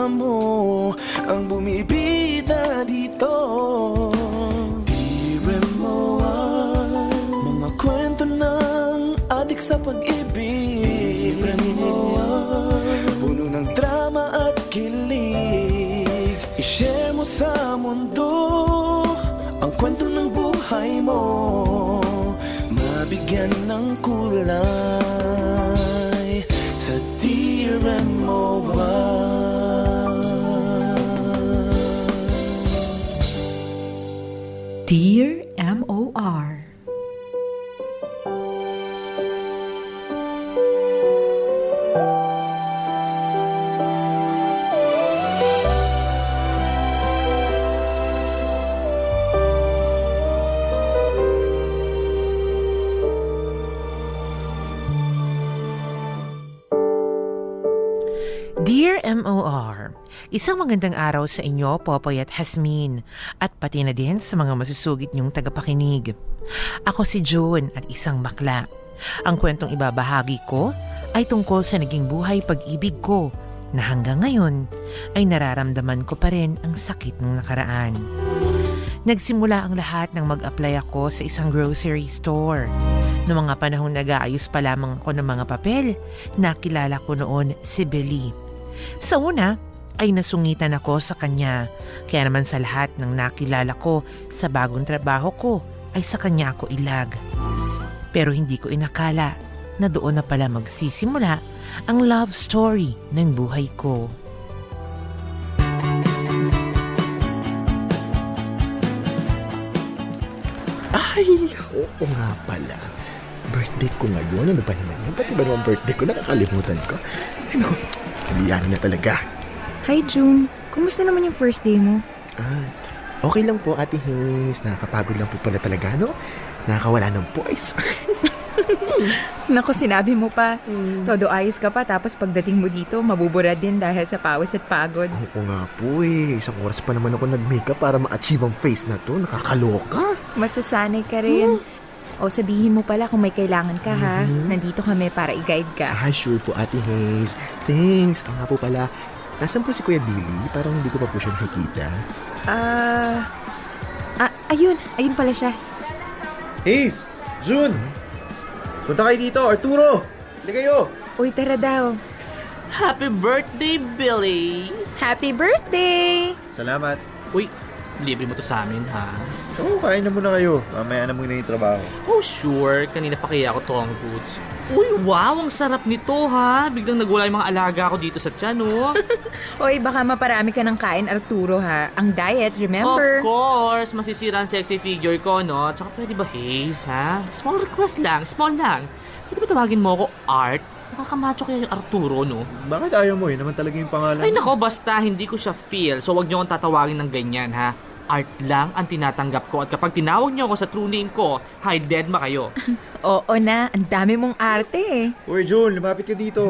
mo ang bumibida dito. Dear MOR, mga kwento ng adik sa pag-ibig. Dear MOR, puno ng drama at kilig. I-share mo sa mundo ang kwento ng buhay mo, mabigyan ng kulay sa Dear MOR. Dear MOR. Dear MOR, isang magandang araw sa inyo, Popoy at Hasmin, at pati na din sa mga masusugid niyong tagapakinig. Ako si June at isang bakla. Ang kwentong ibabahagi ko ay tungkol sa naging buhay pag-ibig ko na hanggang ngayon ay nararamdaman ko pa rin ang sakit ng nakaraan. Nagsimula ang lahat nang mag-apply ako sa isang grocery store. Noong mga panahong nag-aayos pa lamang ako ng mga papel, nakilala ko noon si Billy. Sa una ay nasungitan ako sa kanya, kaya naman sa lahat ng nakilala ko sa bagong trabaho ko ay sa kanya ako ilag. Pero hindi ko inakala na doon na pala magsisimula ang love story ng buhay ko. Ay, oo nga pala. Birthday ko ngayon. Ano ba naman yun? Pati ba naman birthday ko? Nakakalimutan ko. Ano, kaliyanan na talaga. Hi, June. Kumusta naman yung first day mo? Okay lang po, Ate Haze. Nakakapagod lang po pala talaga, no? Nakakawala ng voice. Naku, sinabi mo pa. Todo ayos ka pa, tapos pagdating mo dito, mabubura din dahil sa pawis at pagod. Oo nga po eh. Isang oras pa naman ako nag-makeup para ma-achieve ang face na to. Nakakaloka. Masasanay ka rin. O sabihin mo pala kung may kailangan ka, ha? Nandito kami para i-guide ka. Sure po, Ate Haze. Thanks. Ang nga po pala, nasan po si Kuya Billy? Parang hindi ko pa po siya nakikita. Ayun pala siya. Haze! June! Punta kayo dito, Arturo! Hindi kayo! Uy, tara daw. Happy birthday, Billy! Happy birthday! Salamat. Uy, libre mo to sa amin, ha? Oo, kain na muna kayo. Mamaya na muna yung trabaho. Oh, sure. Kanina pa kaya ako tong foods. Uy, wow! Ang sarap nito, ha? Biglang nagwala yung mga alaga ko dito sa tiyan, oh. Uy, baka maparami ka ng kain, Arturo, ha? Ang diet, remember? Of course! Masisira ang sexy figure ko, no? At saka pwede ba, Haze, ha? Small request lang, small lang. Pwede ba tawagin mo ako Art? Nakakamacho kaya yung Arturo, no? Bakit ayaw mo? Yun naman talaga yung pangalan. Ay nako, basta hindi ko siya feel. So wag niyo akong tatawagin ng ganyan, ha? Art lang ang tinatanggap ko. At kapag tinawag niyo ako sa true name ko, hi, dead ma kayo. Oo na, ang dami mong arte, eh. Uy, June, lumapit ka dito.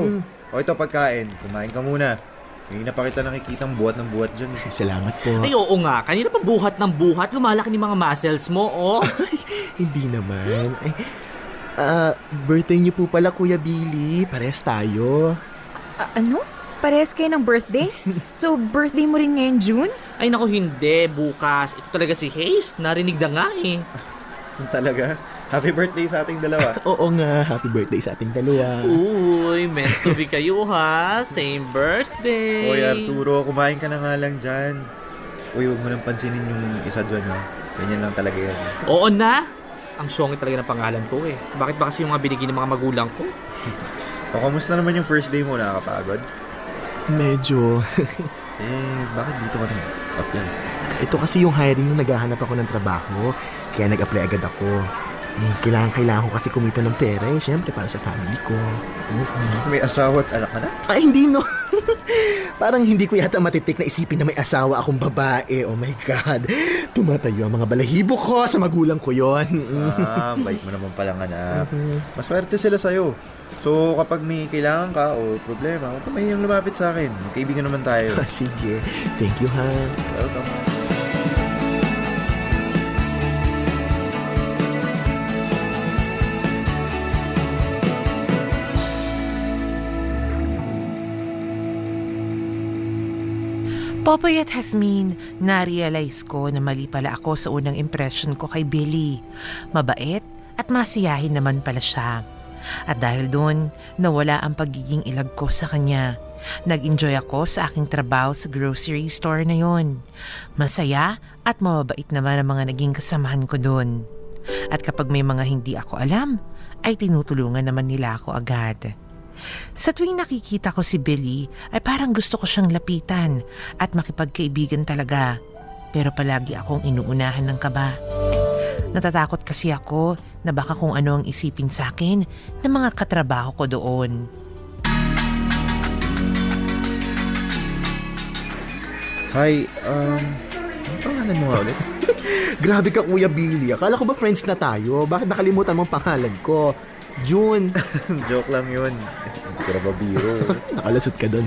O ito, pagkain. Kumain ka muna. Kanina pa kita nakikitang buhat ng buhat dyan. Salamat po. Ay, oo nga. Kanina pa buhat ng buhat. Lumalaki ni mga muscles mo, oh. Hindi naman. Birthday niyo po pala, Kuya Billy. Parehas tayo. Ano? Parehas kayo ng birthday? So, birthday mo rin ngayon, June? Ay, naku, hindi. Bukas. Ito talaga si Haze. Narinig na nga, eh. Talaga? Happy birthday sa ating dalawa. Oo nga, happy birthday sa ating dalawa. Uy, meant to be kayo, ha? Same birthday. Uy, Arturo, kumain ka na nga lang dyan. Uy, huwag mo nang pansinin yung isa dyan, ha? Ganyan lang talaga yan. Oo na. Ang syongit talaga ng pangalan ko, eh. Bakit ba kasi yung mga binigay ng mga magulang ko? O, kamusta naman yung first day mo? Nakakapagod? Medyo. Bakit dito ka nag-apply? Ito kasi yung hiring nung naghahanap ako ng trabaho. Kaya nag-apply agad ako. Kailangan ko kasi kumita ng pera eh. Siyempre para sa family ko. May asawa at anak ka na? Ay, hindi no. Parang hindi ko yata matitik na isipin na may asawa akong babae. Oh my God. Tumatayo ang mga balahibo ko sa magulang ko yon. Bait mo naman palang anak. Maswerte sila sa'yo. So, kapag may kailangan ka o problema, huwag ka mahiyang lumapit sa akin. Magkaibigan naman tayo. Sige. Thank you, ha. Welcome. Popoy at Hasmin, na-realize ko na mali pala ako sa unang impression ko kay Billy. Mabait at masiyahin naman pala siya. At dahil doon, nawala ang pagiging ilag ko sa kanya. Nag-enjoy ako sa aking trabaho sa grocery store na yon. Masaya at mababait naman ang mga naging kasamahan ko doon. At kapag may mga hindi ako alam, ay tinutulungan naman nila ako agad. Sa tuwing nakikita ko si Billy ay parang gusto ko siyang lapitan at makipagkaibigan talaga. Pero palagi akong inuunahan ng kaba. Natatakot kasi ako na baka kung ano ang isipin sa akin ng mga katrabaho ko doon. Hi, ano pangalan mo nga ulit? Grabe ka, Kuya Billy. Akala ko ba friends na tayo? Bakit nakalimutan mo ang pangalan ko? June. Joke lang yun. Hindi ko na babiro. Nakalasot ka doon.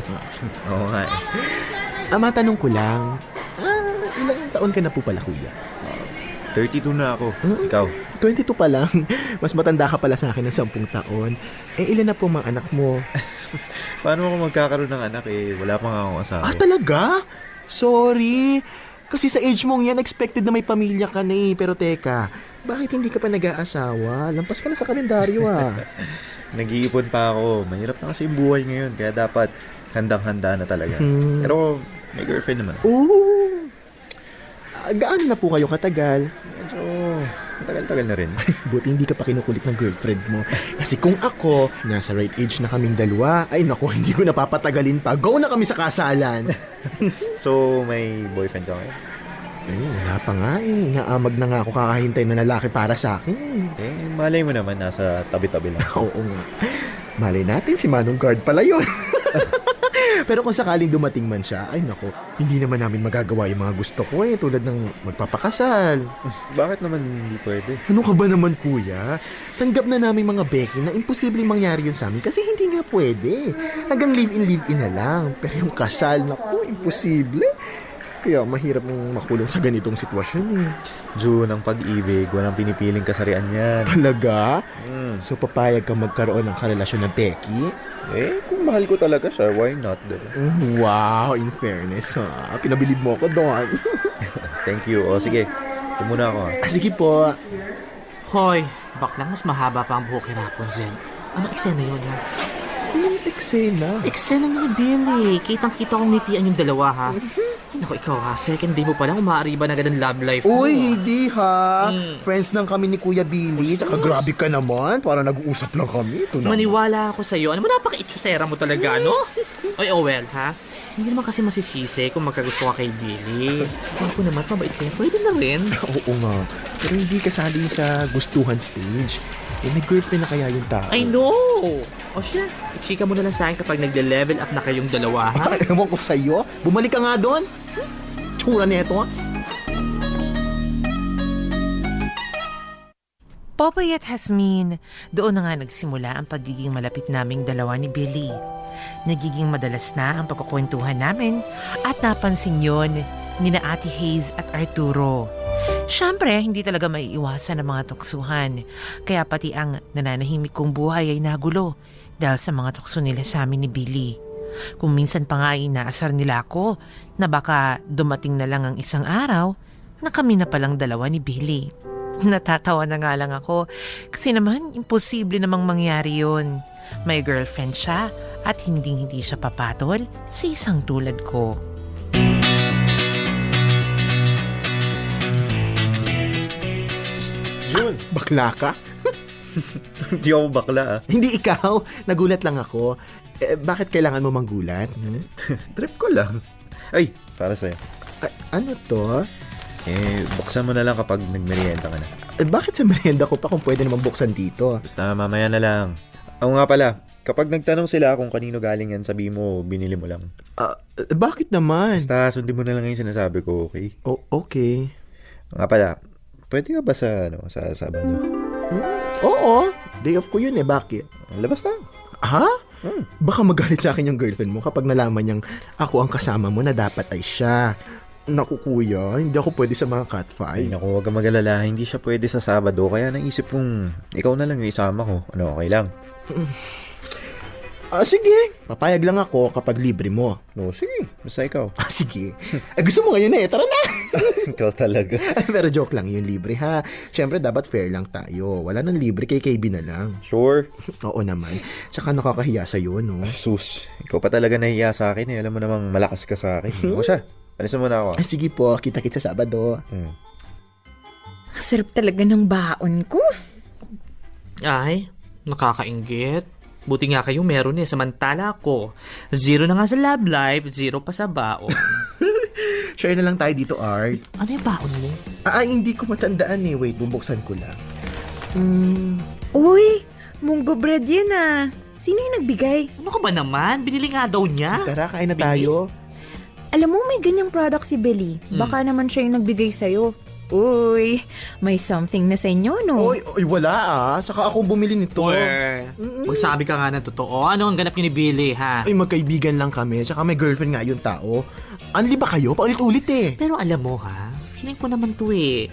Oo nga eh. Matanong ko lang. Ilang taon ka na po pala, Kuya? 32 na ako. Ikaw? 22 pa lang. Mas matanda ka pala sa akin ng 10 taon. Ilan na po mga anak mo? Paano ako magkakaroon ng anak eh? Wala pa nga akong asawa. Talaga? Sorry. Kasi sa age mong yan, expected na may pamilya ka na eh. Pero teka, bakit hindi ka pa nag-aasawa? Lampas ka na sa kalendaryo Nag-iipon pa ako. Mahirap na kasi yung buhay ngayon. Kaya dapat handang-handa na talaga. Pero may girlfriend naman. Oo. Gaano na po kayo katagal? Medyo matagal-tagal na rin. Buti hindi ka pa kinukulit ng girlfriend mo. Kasi kung ako, nasa right age na kaming dalawa, ay naku, hindi ko napapatagalin pa. Go na kami sa kasalan. So, may boyfriend ka ngayon? Wala pa nga eh. Naamag na nga ako kakahintay na lalaki para sa akin. Malay mo naman, nasa tabi-tabi lang. Oo nga. Malay natin, si Manong Guard pala yun. Pero kung sakaling dumating man siya, ay nako, hindi naman namin magagawa yung mga gusto ko eh, tulad ng magpapakasal. Bakit naman hindi pwede? Ano ka ba naman, Kuya? Tanggap na namin mga Becky na imposibleng mangyari yun sa amin kasi hindi nga pwede. Hanggang live-in na lang. Pero yung kasal, naku, imposible. Kaya mahirap mong makulong sa ganitong sitwasyon eh. June, ang pag-ibig, walang pinipiling kasarian yan. Talaga? So papayag kang magkaroon ng karelasyon ng Becky? Kung mahal ko talaga siya, why not? Wow, in fairness ha. Pinabilib mo ako doon. Thank you. O sige, ito muna ako. Sige po. Hoy, baklang mas mahaba pa ang buhok ni Rapunzel. Anong eksena yun, ha? Anong eksena? Eksena niya ni Billy. Kitang-kita kong ngitian yung dalawa, ha? Ay, naku, ikaw ha. Second day mo pa lang, umaariba na agad ang love life mo. Uy, hindi ha. Friends lang kami ni Kuya Billy. Tsaka grabe ka naman. Parang nag-uusap lang kami. Ito na. Maniwala ako sa'yo. Ano mo, napaka-itsusera mo talaga, no? Ay, well, ha? Hindi naman kasi masisisi kung magkagusto ka kay Billy. Ako naman, mabait ka. Pwede na rin. Oo nga. Pero hindi kasali sa gustuhan stage. May girlfriend na kaya yung tao. I know! O siya, i-chika mo na lang sa akin kapag nagle-level up na kayong dalawa, ha? Ewan ko sa'yo. Bumalik ka nga doon. Tsura nito, ha? Popoy at Hasmin, doon na nga nagsimula ang pagiging malapit naming dalawa ni Billy. Nagiging madalas na ang pagkukwentuhan namin at napansin yon ni na Ate Haze at Arturo. Siyempre, hindi talaga maiiwasan ang mga tuksuhan, kaya pati ang nananahimik kong buhay ay nagulo dahil sa mga tukso nila sa amin ni Billy. Kung minsan pa nga inaasar nila ako na baka dumating na lang ang isang araw na kami na palang dalawa ni Billy. Natatawa na nga lang ako kasi naman imposible namang mangyari yun. May girlfriend siya at hindi siya papatol sa isang tulad ko. June! Bakla ka? Hindi ako bakla Hindi ikaw. Nagulat lang ako. Bakit kailangan mo manggulat? Trip ko lang. Ay, para sa'yo. Ano to? Buksan mo na lang kapag nagmerienda ka na. Bakit sa merienda ko pa kung pwede naman buksan dito? Basta mamaya na lang. Oo nga pala, kapag nagtanong sila kung kanino galing yan, sabi mo, binili mo lang. Bakit naman? Basta sundin mo na lang yung sinasabi ko, okay? Okay. Nga pala, pwede ka ba sa Sabado? Oo, day off ko yun Bakit? Labas na. Ha? Baka magalit sa akin yung girlfriend mo kapag nalaman niyang ako ang kasama mo na dapat ay siya. Naku kuya, hindi ako pwede sa mga cat Ay, fight. naku, huwag kang mag-alala. Hindi siya pwede sa Sabado. Kaya naisip kong ikaw na lang yung isama ko. Ano, okay lang? Sige. Papayag lang ako kapag libre mo. No, sige. Basta ikaw. Sige. Gusto mo ngayon tara na. Ikaw talaga. Pero joke lang yung libre ha. Siyempre dapat fair lang tayo. Wala nang libre kay KB na lang. Sure. Oo naman. Tsaka nakakahiya sa'yo, no? Sus, ikaw pa talaga nahiya sa akin eh. Alam mo namang malakas ka sa akin. O siya, alisin mo na ako. Sige po, kita-kits sa Sabado. Sarap talaga ng baon ko. Ay, nakakainggit. Buti nga kayo meron samantala ko. 0 na nga sa love life, 0 pa sa baon. Share na lang tayo dito, Art. Ano yung baon mo? Hindi ko matandaan eh. Wait, bubuksan ko lang. Uy, munggo bread yan ah. Sino yung nagbigay? Ano ka ba naman? Binili nga daw niya. Tara, kain na tayo. Alam mo, may ganyang product si Billy. Baka naman siya yung nagbigay sa'yo. Uy, may something na sa inyo, no? Oy, wala Saka ako bumili nito. Magsabi ka nga ng totoo. Ano ang ganap niyo ni Billy, ha? Ay, magkaibigan lang kami. Tsaka may girlfriend nga yung tao. Anli ba kayo? Paulit-ulit eh. Pero alam mo, ha? Feeling ko naman to eh.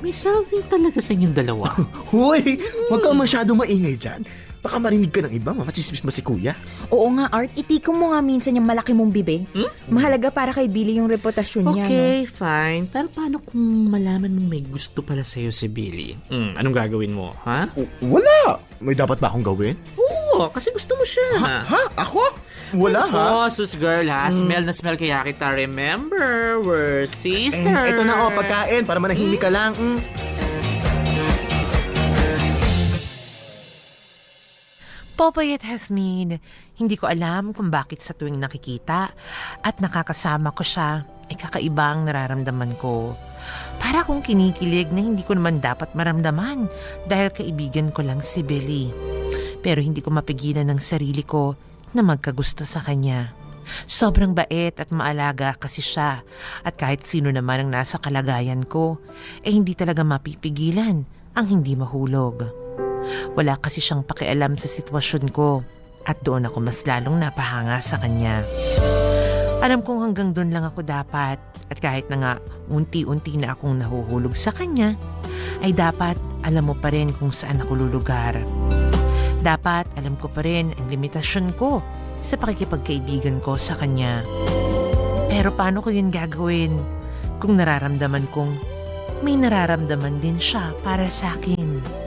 May something talaga sa inyong dalawa. Hoy, huwag kang masyado maingay dyan. Baka marinig ka ng iba, mapachismis mo si kuya. Oo nga, Art. Itikom mo nga minsan yung malaki mong bibig. Mahalaga para kay Billy yung reputasyon niya. Okay, fine. Pero paano kung malaman mong may gusto pala sa'yo si Billy? Anong gagawin mo, ha? Wala. May dapat ba akong gawin? Oo, kasi gusto mo siya. Ha? Ako? Wala ha? Oh, sus girl ha. Smell na smell kaya kita. Remember, we're sisters. Eto na pagkain para manahimik ka lang. Popoy at Hasmin, hindi ko alam kung bakit sa tuwing nakikita at nakakasama ko siya ay kakaiba ang nararamdaman ko. Para akong kinikilig na hindi ko naman dapat maramdaman dahil kaibigan ko lang si Billy. Pero hindi ko mapigilan ng sarili ko na magkagusto sa kanya. Sobrang bait at maalaga kasi siya at kahit sino naman ang nasa kalagayan ko, hindi talaga mapipigilan ang hindi mahulog. Wala kasi siyang pakialam sa sitwasyon ko at doon ako mas lalong napahanga sa kanya. Alam kong hanggang doon lang ako dapat at kahit na nga unti-unti na akong nahuhulog sa kanya, ay dapat alam mo pa rin kung saan ako lulugar. Dapat alam ko pa rin ang limitasyon ko sa pakikipagkaibigan ko sa kanya. Pero paano ko yun gagawin kung nararamdaman kong may nararamdaman din siya para sa akin?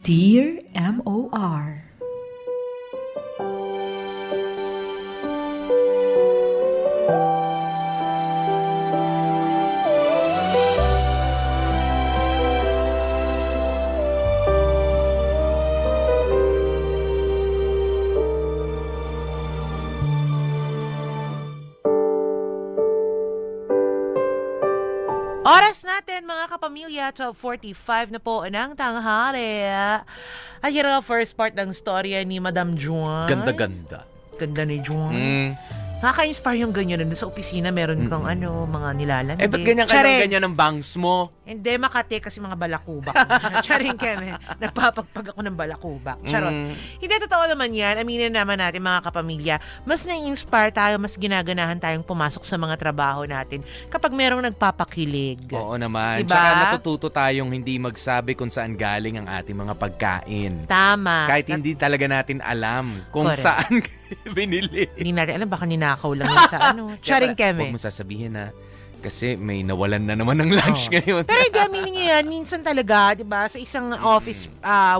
Dear M.O.R. Oras natin mga kapamilya, 12:45 na po ng tanghali. At yun ang first part ng storya ni Madam Juan. Ganda-ganda. Ganda ni Juan. Nakaka-inspire yung ganyan. Doon sa opisina, meron kang mga nilalandi. Ba't ganyan ka ng ganyan ng bangs mo? Hindi, Makati kasi mga balakubak. Charing keme. Nagpapagpag ako ng balakubak. Charot. Hindi, totoo naman yan. Aminin naman natin mga kapamilya. Mas na-inspire tayo, mas ginaganahan tayong pumasok sa mga trabaho natin kapag merong nagpapakilig. Oo naman. Diba? Tsaka natututo tayong hindi magsabi kung saan galing ang ating mga pagkain. Tama. Kahit hindi talaga natin alam kung Correct. saan binili. Hindi natin alam, baka ninakaw lang yun sa Charing keme. Huwag mo sasabihin na kasi may nawalan na naman ng lunch ngayon. Pero hindi, aminin nyo yan, minsan talaga, di ba, sa isang office,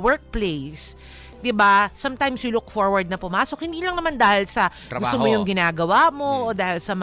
workplace, di ba, sometimes you look forward na pumasok, hindi lang naman dahil sa Trabaho. gusto mo yung ginagawa mo, o dahil sa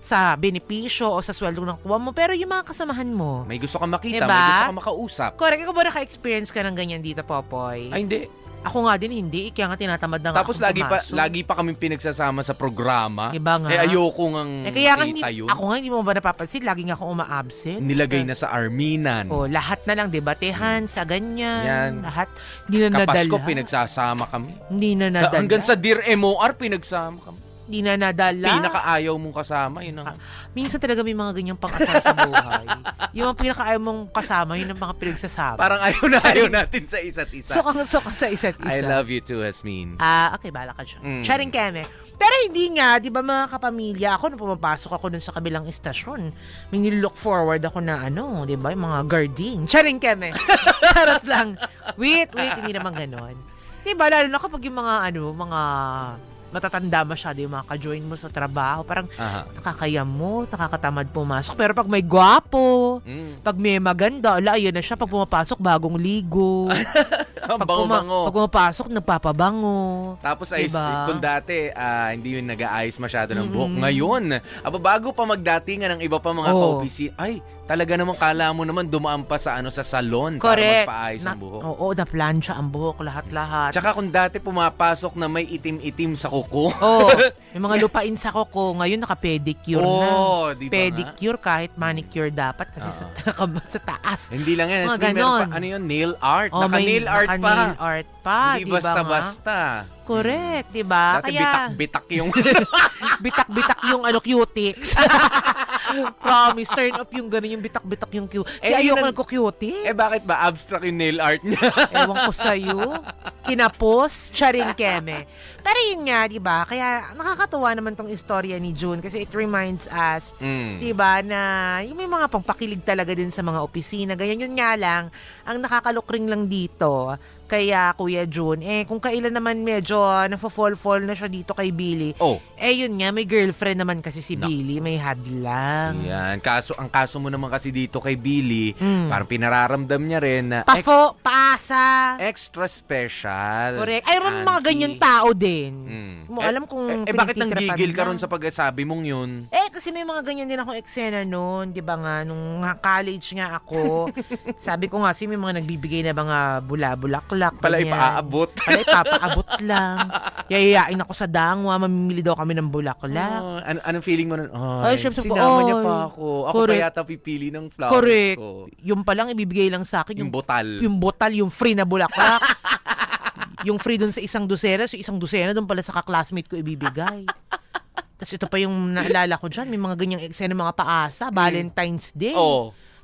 sa benepisyo, o sa sweldo ng kuha mo, pero yung mga kasamahan mo. May gusto kang makita, Diba? may gusto kang makausap. Correct, ikaw ba naka-experience ka ng ganyan dito, Popoy? Ay, hindi. Ako nga din, hindi. Kaya nga tinatamad na nga Tapos akong pumasok. lagi pa kami pinagsasama sa programa. Diba nga? Ayoko ngang Kaya nga hindi, kita yun. ako nga hindi mo ba napapansin, lagi nga akong uma-absent. Nilagay na sa arminan. Oh, lahat na lang, debatehan, sa ganyan. Yan. Lahat. Hindi na nadala. Kapasko, pinagsasama kami. Hindi na nadala. Hanggang sa Dear MOR, pinagsama kami. Hindi na nadala. Pinakaayaw mong kasama, yun ang... Minsan talaga may mga ganyang pangkasal sa buhay. Yung mga pinakaayaw mong kasama, yun ang mga pinagsasama. Parang ayaw natin sa isa't isa. Suka sa isa't isa. I love you too, Hasmin. Okay, bala ka dyan. Charing keme. Pero hindi nga, di ba mga kapamilya, ako nung pumapasok ako dun sa kabilang istasyon, may nilook forward ako na di ba, yung mga guarding. Charing keme. Charot lang. Wait, hindi naman ganon. Di ba, lalo na kapag yung mga matatanda masyado yung mga ka-join mo sa trabaho. Parang nakakayam mo, nakakatamad pumasok. Pero pag may gwapo, pag may maganda, ayan na siya. Pag pumapasok, bagong ligo. Ang bango-bango. Pag pumapasok, nagpapabango. Tapos diba? kung dati, hindi yun nag-aayos masyado ng buhok. Ngayon, bago pa magdatingan ng iba pa mga ka-OPC, ay, talaga naman kala mo naman dumaan pa sa salon Correct. para magpaayos ang buhok. Oo, na-plancha ang buhok, lahat-lahat. Tsaka kung dati pumapasok na may itim-itim sa kuko. Yung mga lupain sa kuko, ngayon naka-pedicure na. Di ba pedicure kahit manicure dapat kasi sa taas. Hindi lang yan. Mga Meron ganon. pa, nail art. Naka-nail art pa. Naka-nail art pa. Hindi diba basta-basta. Correct, di ba? Dati Kaya bitak-bitak yung... bitak-bitak yung cutics. Promise, turn up yung gano'n, yung bitak-bitak yung cutics. Kaya ayoko nagko-cutics. Bakit ba? Abstract yung nail art niya. Ewan ko sa'yo. Kinapos, charing keme. Pero yun nga, di ba? Kaya nakakatuwa naman tong istorya ni June kasi it reminds us, di ba, na yung may mga pangpakilig talaga din sa mga opisina. Ganyan, yun nga lang, ang nakakalukring lang dito, kaya Kuya June, kung kailan naman medyo nafo-fall na siya dito kay Billy. Yun nga, may girlfriend naman kasi si Billy, may hadlang. Yan. Ang kaso mo naman kasi dito kay Billy, parang pinararamdam niya rin na paasa. Extra special. Correct. Ay, mga ganyan tao din. Mo alam kung bakit nang pinagtitripan gigil ka lang. ron sa pagsasabi mong yun? Kasi may mga ganyan din akong eksena noon, di ba nga, nung college nga ako. Sabi ko nga, may mga nagbibigay na mga bula-bulaklak. Pala ganyan. ipaabot. Pala ipapaabot lang. Yayayain ako sa dangwa, mamimili daw kami ng bulaklak. Anong feeling mo nun? Syempre po, sinama niya pa ako. Ako correct. pa yata pipili ng flowers Correct. ko. Yung palang ibibigay lang sa akin. Yung botal. Yung botal, yung free na bulaklak. Yung free dun sa isang dosena, so isang dosena dun pala sa ka-classmate ko ibibigay. Tapos ito pa yung naalala ko dyan, may mga ganyang eksena, mga paasa, Valentine's Day.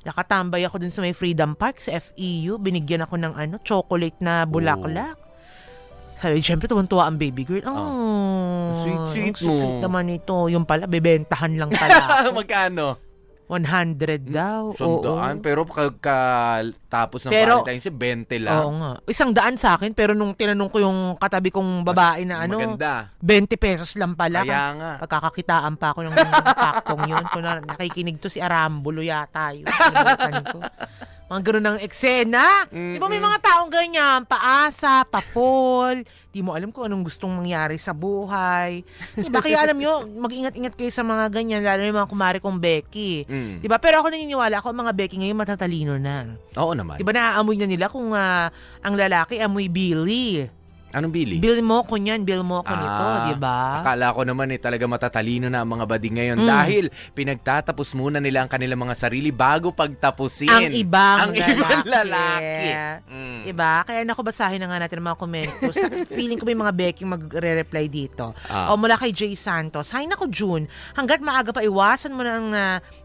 Nakatambay ako dun sa may Freedom Park sa FEU, binigyan ako ng chocolate na bulaklak. Sabi, syempre tuwan-tuwa ang baby girl. Sweet mo. Sweet naman ito. Yung pala, bebentahan lang pala ako. Magkano? 100 daw. Sandaan. Pero Tapos ng Pero- Valentine's Day, 20 lang. Oo nga. 100 sa akin, pero nung tinanong ko yung katabi kong babae na Maganda. 20 pesos lang pala. Kaya nga. Pagkakakitaan pa ako ng paktong yun. Kung nakikinig to si Arambulo yata yun. Kalimutan ko. Mga ganun ng eksena. Di ba may mga taong ganyan? Paasa, pa-fall. Di mo alam kung anong gustong mangyari sa buhay. Di ba? Kaya alam nyo, mag-ingat-ingat kayo sa mga ganyan. Lalo yung mga kumari kong Becky. Di ba? Pero ako naniniwala, ako mga Becky ngayon matatalino na. Oo naman. Di ba naaamoy na nila kung ang lalaki amoy Billy? Anong Billy? Bill mo ko niyan, Bill mo ko nito, di ba? Akala ko naman talaga matatalino na ang mga bading ngayon dahil pinagtatapos muna nila ang kanilang mga sarili bago pagtapusin Ang ibang lalaki. Diba? Kaya naku, basahin na nga natin ang mga komentos. Feeling ko may mga Becky magre-reply dito. O mula kay Jay Santos. Hay nako June, hanggat maaga pa iwasan mo ng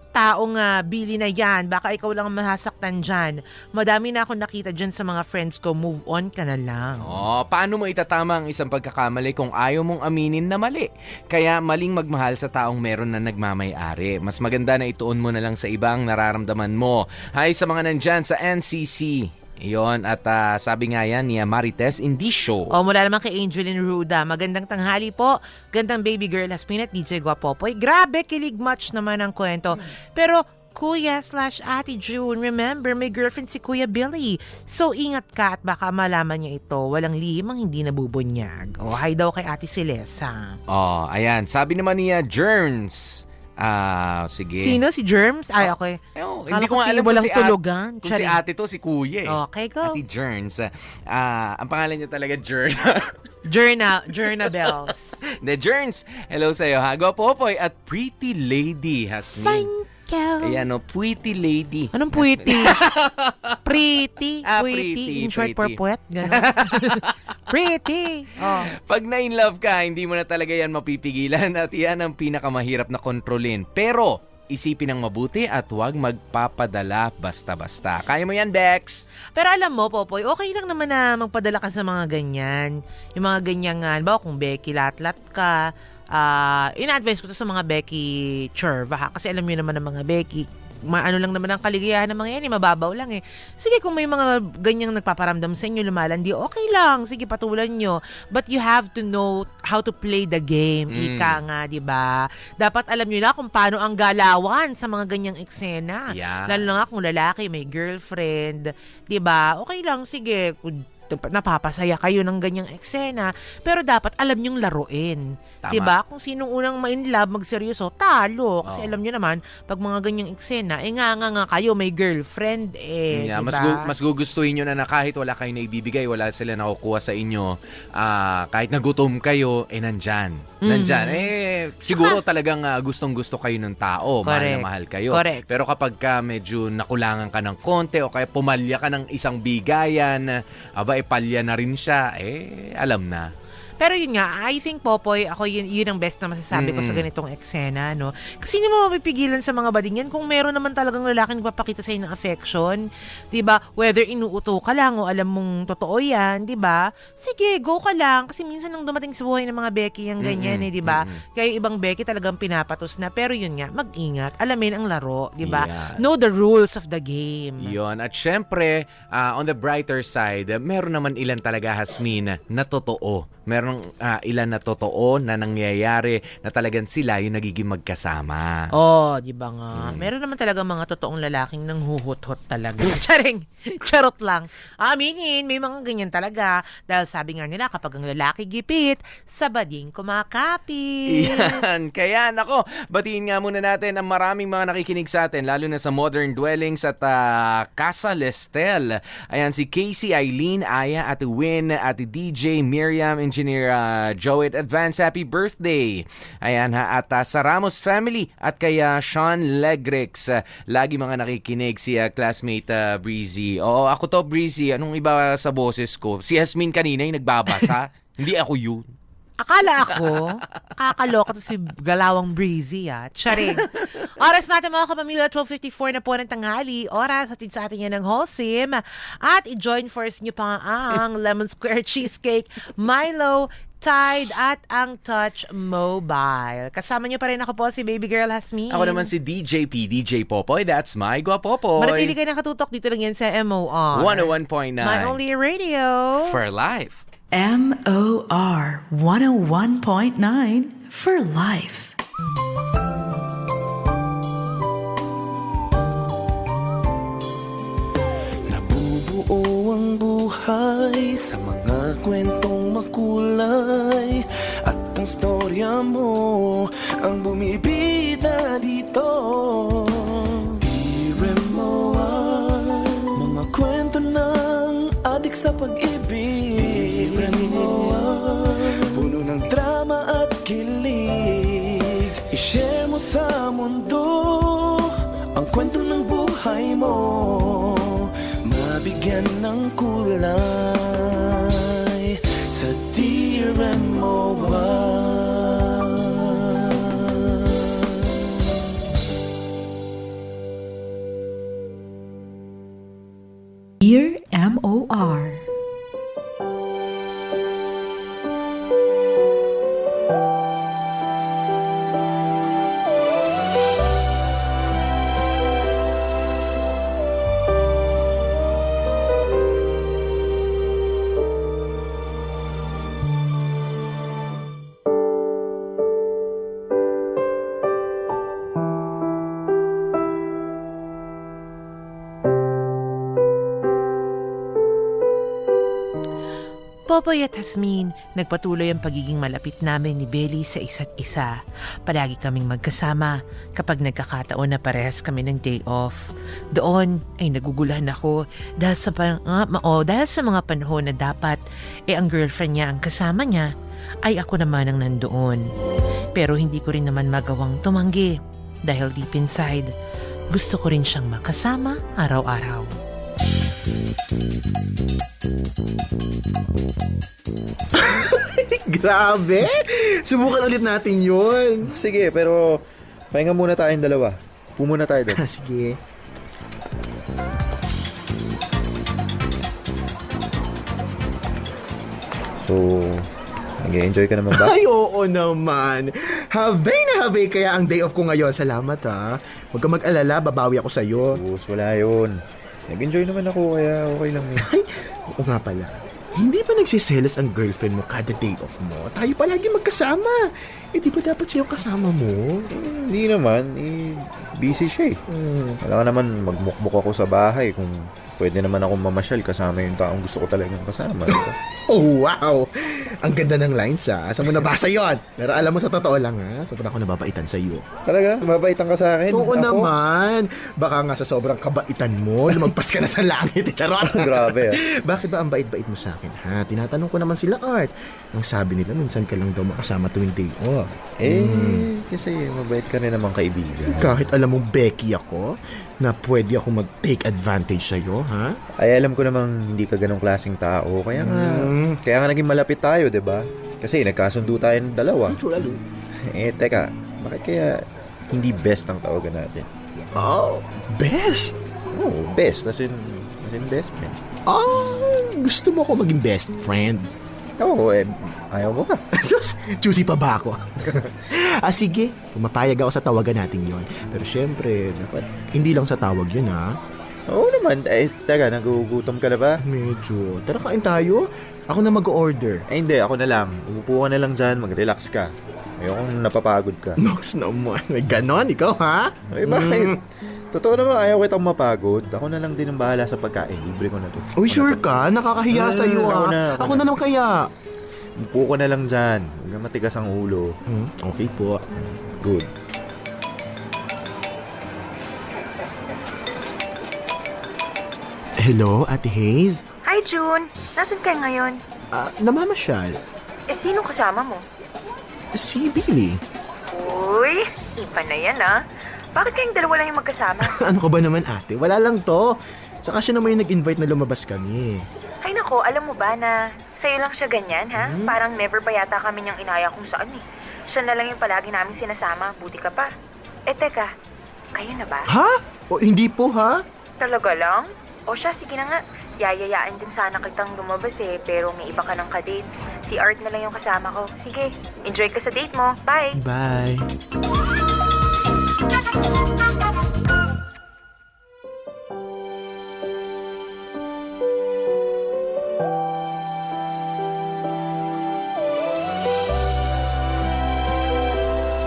taong Billy na yan. Baka ikaw lang ang mahasaktan dyan. Madami na akong nakita dyan sa mga friends ko. Move on ka na lang. Paano mo itatama ang isang pagkakamali kung ayaw mong aminin na mali? Kaya maling magmahal sa taong meron na nagmamay-ari. Mas maganda na ituon mo na lang sa iba ang nararamdaman mo. Hi sa mga nandyan sa NCC. Iyon, at sabi nga yan ni Marites Indisyo. Mula naman kay Angeline Ruda. Magandang tanghali po. Gandang baby girl Hasmin at DJ Guapopoy. Grabe, kilig much naman ang kwento. Pero Kuya/Ate June, remember, may girlfriend si Kuya Billy. So, ingat ka at baka malaman niya ito. Walang lihim ang hindi nabubunyag. Hi daw kay Ate Celesa. Ayan. Sabi naman niya, Germs. Sige. Sino? Si Germs? Ay, okay. Hindi ko nga alam walang kung tulugan. Kung si ate to, si kuya eh. Okay, go. Ate Germs. Ang pangalan niya talaga Jern. Jerna Bells. The Gerns. Hello sa'yo ha. Popoy at Pretty Lady Hasmin. Thank you. Ayan Pretty Lady. Anong pretty? Pretty. Pretty. In short for puwet. Ganon. Pretty. Pag na-in love ka, hindi mo na talaga yan mapipigilan at yan ang pinakamahirap na kontrolin. Pero, isipin ng mabuti at huwag magpapadala basta-basta. Kaya mo yan, Dex. Pero alam mo, Popoy, okay lang naman na magpadala ka sa mga ganyan. Yung mga ganyan nga, bawa kung Becky lat-lat ka, in-advise ko to sa mga Becky Churva ha? Kasi alam niyo naman ng mga Becky, ano lang naman ang kaligayahan ng mga yan, mababaw lang eh. Sige, kung may mga ganyang nagpaparamdam sa inyo, lumalandi, okay lang, sige, patulan nyo. But you have to know how to play the game. Ika nga, di ba? Dapat alam nyo na kung paano ang galawan sa mga ganyang eksena. Yeah. Lalo na nga kung lalaki, may girlfriend, di ba? Okay lang, sige, napapasaya kayo ng ganyang eksena, pero dapat alam nyong laruin. Tama. 'Di ba? Kung sinong unang ma-in love, magseryoso, talo. Kasi alam nyo naman, pag mga ganyang eksena, nga kayo, may girlfriend Yeah, diba? mas gugustuhin nyo na kahit wala kayo na ibibigay, wala sila nakukuha sa inyo, kahit nagutom kayo, nandyan. Nandyan. Siguro talagang gustong-gusto kayo ng tao. Mahal na mahal kayo. Correct. Pero kapag ka medyo nakulangan ka ng konti o kaya pumalya ka ng isang bigayan, palya na rin siya, alam na. Pero yun nga, I think, Popoy, ako yun ang best na masasabi ko sa ganitong eksena, no? Kasi hindi mo mapipigilan sa mga bading yan kung meron naman talagang lalaking nagpapakita sa ng affection, 'di ba? Whether inuuto ka lang o alam mong totoo yan, 'di ba? Sige, go ka lang kasi minsan nang dumating sa buhay ng mga Becky yung ganyan 'di ba? Kaya ibang Becky talagang pinapatos na, pero yun nga, mag-ingat, alamin ang laro, 'di ba? Yeah. Know the rules of the game. Yon. At syempre, on the brighter side, meron naman ilan talaga, Hasmin, na totoo. Meron ilan na totoo na nangyayari na talagang sila yung nagiging magkasama. Di ba nga? Meron naman talaga mga totoong lalaking nang huhot-hot talaga. Charing! Charot lang. Aminin, may mga ganyan talaga. Dahil sabi nga nila, kapag ang lalaki gipit, sa bading kumakapit. Yan. Kaya, nako, batiin nga muna natin ang maraming mga nakikinig sa atin, lalo na sa Modern Dwellings at Casa Lestel. Ayan, si Casey, Eileen, Aya, Ate Win, Ate DJ, Miriam, Engineer Joet, advance happy birthday. Ayan ha, at sa Ramos family at kaya Sean Legrix, lagi mga nakikinig si classmate Breezy. Oo, ako to Breezy, anong iba sa boses ko? Si Hasmin kanina yung nagbabasa. Hindi ako yun. Akala ako, kakaloka to si Galawang Breezy, Charing. Oras natin mga kapamilya, 12:54 na po ng tanghali. Oras atid sa atin yan ng Holcim. At i-join force nyo pa ang Lemon Square Cheesecake, Milo, Tide at ang Touch Mobile. Kasama niyo pa rin ako po si Baby Girl Hasmin. Ako naman si DJP, DJ Popoy. That's my Guapopoy. Manatili kayo nakatutok dito lang yan sa MOR 101.9. My only radio. For life. MOR 101.9 for life. Nabubuo ang buhay sa mga kwentong makulay, at ang storya mo ang bumibida dito. I-remoa mga kwento ng adik sa pag-ibig. I-remoa puno ng drama at kilig. I-share mo sa mundo ang kwento ng buhay mo, mabigyan ng kulay sa I-remoa. Dear MOR. Popoy at Hasmin, nagpatuloy ang pagiging malapit namin ni Belly sa isa't isa. Palagi kaming magkasama kapag nagkakataon na parehas kami ng day off. Doon ay naguguluhan ako dahil sa mga panahon na dapat ang girlfriend niya ang kasama niya, ay ako naman ang nandoon. Pero hindi ko rin naman magawang tumanggi dahil deep inside, gusto ko rin siyang makasama araw-araw. Grabe! Subukan ulit natin yun. Sige, pero pahinga muna tayong dalawa. Pumuna tayo doon. Sige. So, nag-enjoy ka naman ba? Ay, oo naman. Habay na habay kaya ang day off ko ngayon. Salamat ha. Huwag ka mag-alala, babawi ako sa'yo. Bus, wala yun. Nag-enjoy naman ako, kaya okay lang yun. Ay, oo nga pala. Hindi ba nagsiselos ang girlfriend mo kada day off mo? Tayo palagi magkasama. Eh, di ba dapat siya yung kasama mo? Hindi naman, busy siya eh. Wala ka naman, magmukmuk ako sa bahay kung pwede naman akong mamasyal kasama yung taong gusto ko talagang kasama. Diba? Oh, wow! Ang ganda ng lines ha. Saan mo nabasa yun? Pero alam mo sa totoo lang ha, sobrang ako nababaitan sa iyo. Talaga? Mabaitan ka sa akin? Oo Ako? naman. Baka nga sa sobrang kabaitan mo, lumagpas ka na sa langit. Charot! Grabe ah. Bakit ba ang bait-bait mo sa akin ha? Tinatanong ko naman sila, Art. Ang sabi nila, minsan ka lang daw makasama tuwing day off. Kasi mabait ka rin naman kaibigan. Kahit alam mong Becky ako, na pwede ako mag-take advantage sa'yo, ha? Ay, alam ko namang hindi ka ganong klaseng tao. Kaya nga naging malapit tayo, diba? Kasi nagkasundo tayo ng dalawa. Lalo. Teka, bakit kaya hindi best ang tawagan natin? Oh, best? Oo, best. As in best friend. Gusto mo ako maging best friend? Oo, ayaw mo ka. Sus, juicy pa ba ako? Sige, pumapayag ako sa tawagan natin yon. Pero syempre, dapat hindi lang sa tawag yun, ha? Oo naman. Teka, nagugutom ka na ba? Medyo. Tara, kain tayo. Ako na mag-order. Hindi, ako na lang. Umupo ka na lang dyan, mag-relax ka. Ayokong napapagod ka. Nox naman. May ganon, ikaw, ha? Ay, bakit? Totoo naman, ayaw kitang mapagod. Ako na lang din ang bahala sa pagkain. Libre ko na to. Uy, sure ka? Nakakahiya sa'yo, ha? Ako na lang kaya. Upo ka na lang dyan. Huwag na matigas ang ulo. Okay po. Good. Hello, Ate Haze? Hi, June. Nasaan kayo ngayon? Namamasyal. Sino kasama mo? Si Billy. Uy, iba na yan Bakit kayong dalawa lang yung magkasama? Ano ka ba naman, ate? Wala lang to. Saka siya naman yung nag-invite na lumabas kami. Ay nako, alam mo ba na sa'yo lang siya ganyan, ha? Parang never pa yata kami niyang inaya kung saan Siya na lang yung palagi namin sinasama. Buti ka pa. Teka, kayo na ba? Ha? O hindi po, ha? Talaga lang? O siya, sige na nga. Yayayaan din sana kitang lumabas pero may iba ka ng kadate. Si Art na lang yung kasama ko. Sige, enjoy ka sa date mo. Bye! Bye.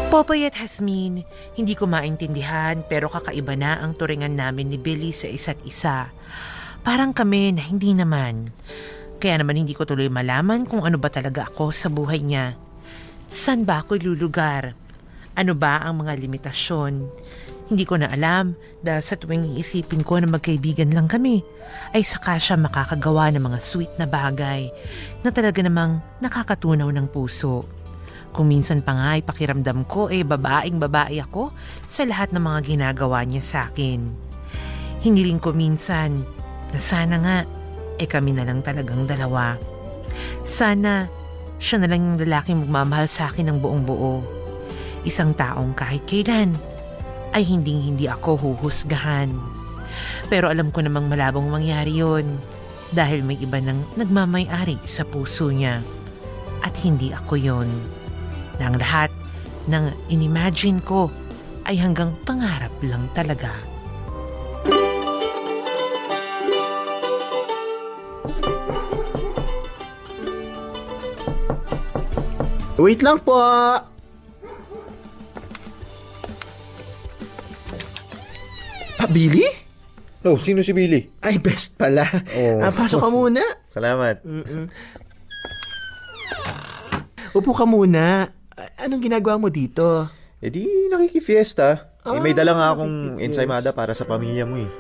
Popoy at Hasmin, hindi ko maintindihan pero kakaiba na ang turingan namin ni Billy sa isa't isa. Parang kami na hindi naman. Kaya naman hindi ko tuloy malaman kung ano ba talaga ako sa buhay niya. Saan ba ako lulugar? Ano ba ang mga limitasyon? Hindi ko na alam dahil sa tuwing iisipin ko na magkaibigan lang kami, ay saka siya makakagawa ng mga sweet na bagay na talaga namang nakakatunaw ng puso. Kung minsan pa nga ay pakiramdam ko babaeng babae ako sa lahat ng mga ginagawa niya sa akin. Hiniling ko minsan na sana nga kami na lang talagang dalawa. Sana siya na lang yung lalaking magmamahal sa akin ng buong buo. Isang taong kahit kailan ay hindi ako huhusgahan. Pero alam ko namang malabong mangyari yun dahil may iba nang nagmamay-ari sa puso niya. At hindi ako yun. Na ang lahat ng inimagine ko ay hanggang pangarap lang talaga. Wait lang po! Billy? No, sino si Billy? Ay, best pala. Oh. Pasok ka muna. Salamat. Upo ka muna. Anong ginagawa mo dito? Di nakikifiesta. May dala nga akong ensaymada para sa pamilya mo eh.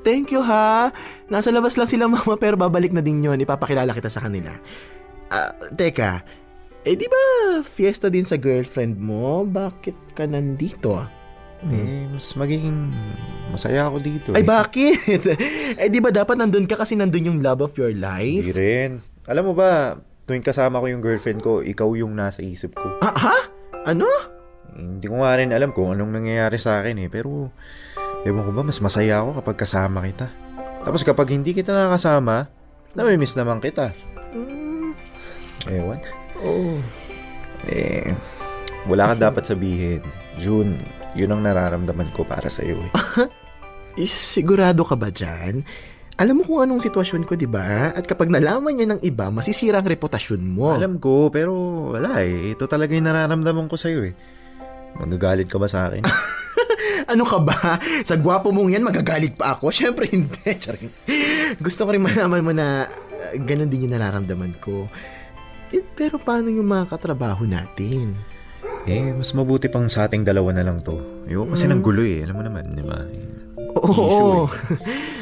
Thank you ha. Nasa labas lang sila mama pero babalik na din yun. Ipapakilala kita sa kanila. Teka, di ba fiesta din sa girlfriend mo? Bakit ka nandito? Mas magiging masaya ako dito. Ay bakit? Di ba dapat nandun ka kasi nandun yung love of your life? Hindi rin. Alam mo ba, tuwing kasama ko yung girlfriend ko, ikaw yung nasa isip ko. Ha? Ano? Hindi ko nga rin alam kung anong nangyayari sa akin eh. Pero, ewan ko ba, mas masaya ako kapag kasama kita. Tapos kapag hindi kita nakasama, namimiss naman kita. Ewan. Oh. Wala ka dapat sabihin. June, yun ang nararamdaman ko para sa'yo eh. Sigurado ka ba dyan? Alam mo kung anong sitwasyon ko, di ba? At kapag nalaman niya ng iba, masisira ang reputasyon mo. Alam ko, pero wala eh. Ito talaga yung nararamdaman ko sa'yo eh. Magagalit ka ba sa akin? Ano ka ba? Sa gwapo mong yan, magagalit pa ako? Siyempre hindi. Gusto ko rin malaman mo na ganun din yung nararamdaman ko. Pero paano yung mga katrabaho natin? Mas mabuti pang sa ating dalawa na lang to. Ayoko kasi ng gulo eh. Alam mo naman, di ba? Oo.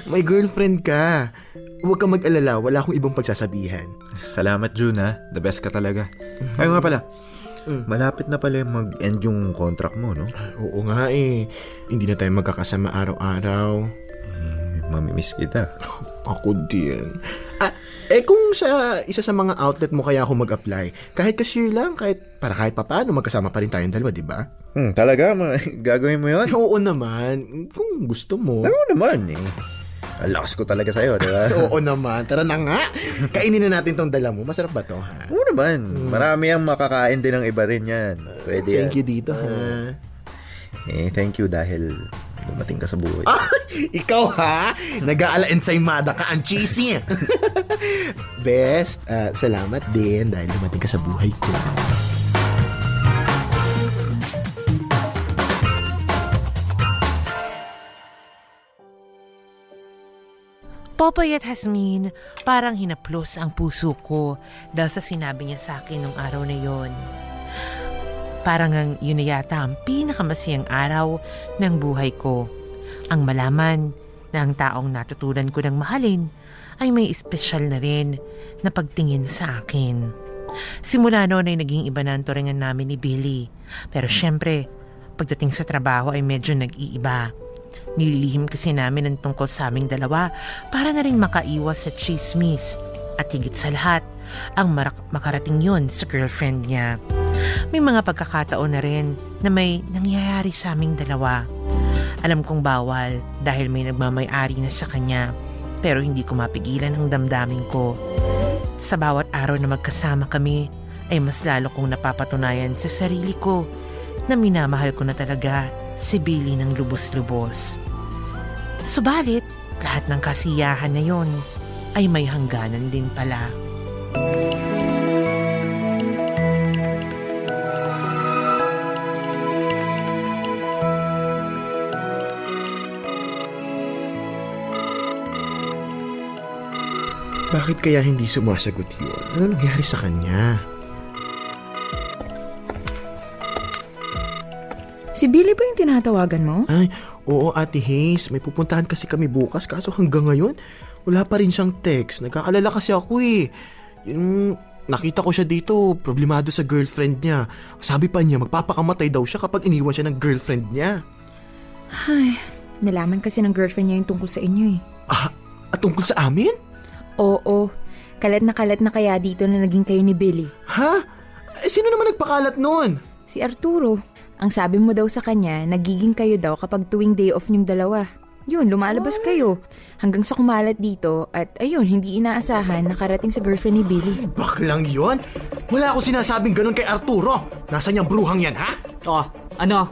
May girlfriend ka. Huwag kang mag-alala. Wala akong ibang pagsasabihan. Salamat, June ha. The best ka talaga. Ayun nga pala. Malapit na pala mag-end yung contract mo, no? Oo nga eh. Hindi na tayo magkakasama araw-araw. Mamimiss kita. Ako din. Kung sa isa sa mga outlet mo kaya ako mag-apply, kahit cashier lang, kahit papaano, magkasama pa rin tayong dalawa, di ba? Talaga? Gagawin mo yun? Oo naman. Kung gusto mo. Oo naman eh. Ang lakas ko talaga sa'yo, di ba? Oo naman. Tara na nga. Kainin na natin tong dala mo. Masarap ba to, ha? Oo naman. Marami ang makakain din ng iba rin yan. Pwede yan. Thank you dito, ha? Thank you dahil dumating ka sa buhay. Ikaw, ha? Nag-aala-ensaymada ka. Ang cheesy. Best, salamat din dahil dumating ka sa buhay ko. Popoy at Hasmin, parang hinaplos ang puso ko dahil sa sinabi niya sa akin nung araw na yon. Parang yun na yata ang pinakamasayang araw ng buhay ko. Ang malaman na ang taong natutunan ko ng mahalin ay may espesyal na rin na pagtingin sa akin. Simula noon ay naging iba na ang turingan namin ni Billy. Pero syempre, pagdating sa trabaho ay medyo nag-iiba. Nililihim kasi namin ang tungkol sa aming dalawa para na rin makaiwas sa chismis. At higit sa lahat, ang makarating yun sa girlfriend niya. May mga pagkakataon na rin na may nangyayari sa aming dalawa. Alam kong bawal dahil may nagmamay-ari na sa kanya, pero hindi ko mapigilan ang damdamin ko. Sa bawat araw na magkasama kami, ay mas lalo kong napapatunayan sa sarili ko na minamahal ko na talaga si Billy ng lubos-lubos. Subalit, lahat ng kasiyahan na yon ay may hangganan din pala. Bakit kaya hindi sumasagot yun? Ano nangyari sa kanya? Si Billy ba yung tinatawagan mo? Ay, oo Ate Haze. May pupuntahan kasi kami bukas kaso hanggang ngayon, wala pa rin siyang text. Nagkaalala kasi ako eh. Yung nakita ko siya dito, problemado sa girlfriend niya. Sabi pa niya, magpapakamatay daw siya kapag iniwan siya ng girlfriend niya. Ay, nalaman kasi ng girlfriend niya yung tungkol sa inyo eh. Ah, at tungkol sa amin? Oo, kalat na kaya dito na naging kayo ni Billy. Ha? Eh, sino naman nagpakalat nun? Si Arturo. Ang sabi mo daw sa kanya, nagiging kayo daw kapag tuwing day off niyong dalawa. Yun, lumalabas kayo. Hanggang sa kumalat dito at ayun, hindi inaasahan nakarating sa girlfriend ni Billy. Baklang yon? Wala ako sinasabing ganun kay Arturo. Nasa niyang bruhang yan, ha? Oh, ano?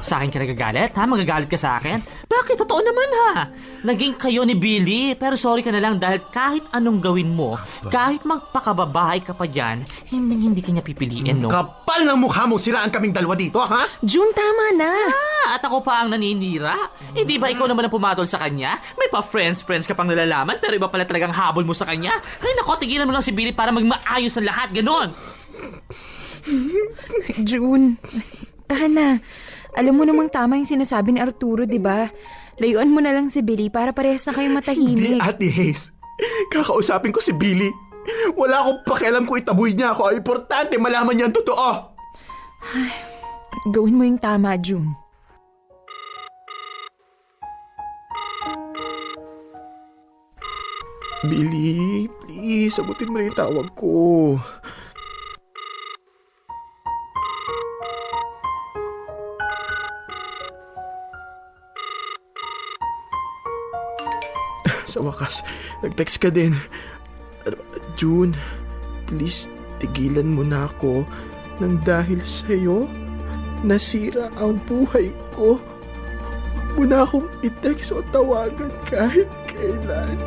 Sa akin ka nagagalit, ha? Magagalit ka sa akin? Bakit? Totoo naman, ha? Naging kayo ni Billy, pero sorry ka na lang dahil kahit anong gawin mo, kahit magpakababahay ka pa dyan, hindi ka niya pipiliin, no? Kapal ng mukha mong siraan kaming dalawa dito, ha? June, tama na! At ako pa ang naninira? Hindi ba ikaw naman ang pumatol sa kanya? May pa friends ka pang nalalaman, pero iba pala talagang habol mo sa kanya? Ay nako, tigilan mo lang si Billy para magmaayos ang lahat, ganon! June, tahan na. Alam mo namang tama yung sinasabi ni Arturo, di ba? Layuan mo na lang si Billy para parehas na kayong matahimik. Hindi, Ate Haze. Kakausapin ko si Billy. Wala akong pakialam kung itaboy niya ako. Ay, importante malaman niya ang totoo. Ay, gawin mo yung tama, June. Billy, please, sagutin mo na yung tawag ko. Sa wakas, nag-text ka din. June, please tigilan mo na ako nang dahil sa'yo, nasira ang buhay ko. Huwag mo na akong i-text o tawagan kahit kailan.